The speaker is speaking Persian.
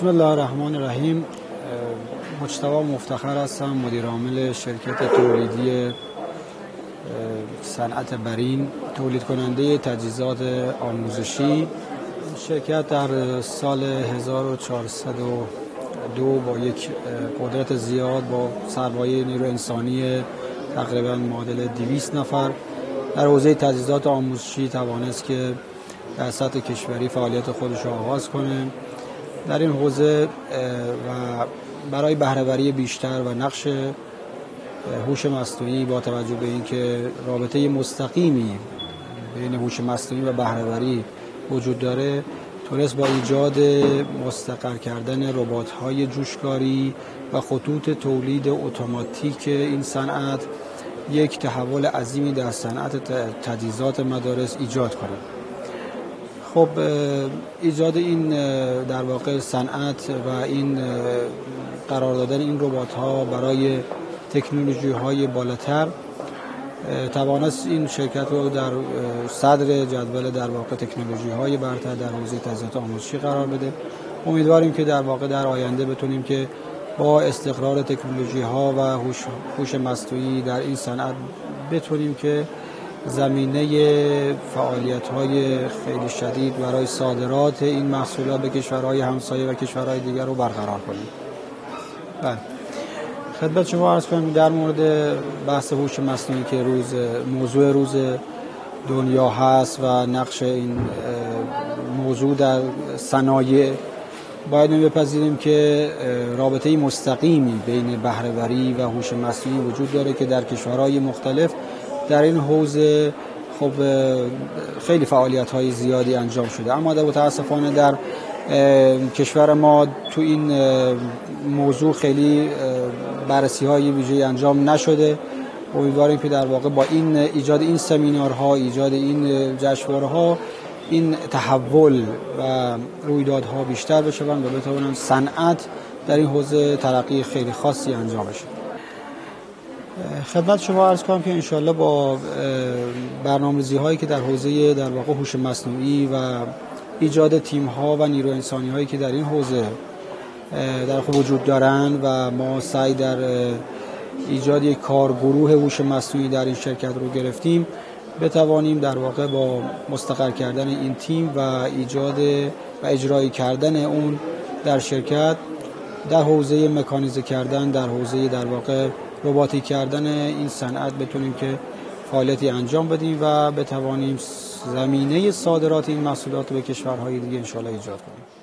بسم الله الرحمن الرحیم. مجتبی مفتخر هستم، مدیر عامل شرکت تولیدی صنعت برین، تولید کننده تجهیزات آموزشی. شرکت در سال 1402 با یک قدرت زیاد با سرمایه نیرو انسانی تقریبا معادل 200 نفر در حوزه تجهیزات آموزشی توانست که در سطح کشوری فعالیت خودش را آغاز کنه. در این حوزه و برای بهره‌وری بیشتر و نقش هوش مصنوعی با توجه به اینکه رابطه مستقیمی بین هوش مصنوعی و بهره‌وری وجود داره، تونست با ایجاد مستقر کردن ربات‌های جوشکاری و خطوط تولید اتوماتیک این صنعت یک تحول عظیمی در صنعت تجهیزات مدارس ایجاد کنه. خب ایجاد این در واقع صنعت و این قرار دادن این ربات‌ها برای تکنولوژی‌های بالاتر توانست این شرکت رو در صدر جدول در واقع تکنولوژی‌های برتر در حوزه تجهیزات آموزشی قرار بده. امیدواریم که در واقع در آینده بتونیم که با استقرار تکنولوژی‌ها و هوش مصنوعی در این صنعت بتونیم که زمینه فعالیت‌های خیلی شدید برای صادرات این محصولات به کشورهای همسایه و کشورهای دیگر رو برقرار کنیم. بله. خدمت شما عرض کنم در مورد بحث هوش مصنوعی که موضوع روز دنیا هست و نقش این موضوع در صنایع، باید بپذیریم که رابطه مستقیمی بین بهره‌وری و هوش مصنوعی وجود داره که در کشورهای مختلف در این حوزه خب خیلی فعالیت‌های زیادی انجام شده، اما متاسفانه در کشور ما تو این موضوع خیلی بررسی‌های ویژه‌ای انجام نشده. امیدواریم که در واقع با این ایجاد این سمینارها، ایجاد این جشنواره‌ها، این تحول و رویدادها بیشتر بشه و بتوانند صنعت در این حوزه ترقی خیلی خاصی انجام بشه. خدمت شما عرض کنم که انشالله با برنامه‌ریزی هایی که در حوزه در واقع هوش مصنوعی و ایجاد تیم ها و نیرو انسانی هایی که در این حوزه در وجود دارن و ما سعی در ایجاد یک کارگروه هوش مصنوعی در این شرکت رو گرفتیم، بتوانیم در واقع با مستقر کردن این تیم و ایجاد و اجرایی کردن اون در شرکت در حوزه مکانیزه کردن، در حوزه در واقع رباتی کردن این صنعت بتونیم که فعالیتی انجام بدیم و بتوانیم زمینه صادرات این محصولات به کشورهای دیگه انشاءالله ایجاد کنیم.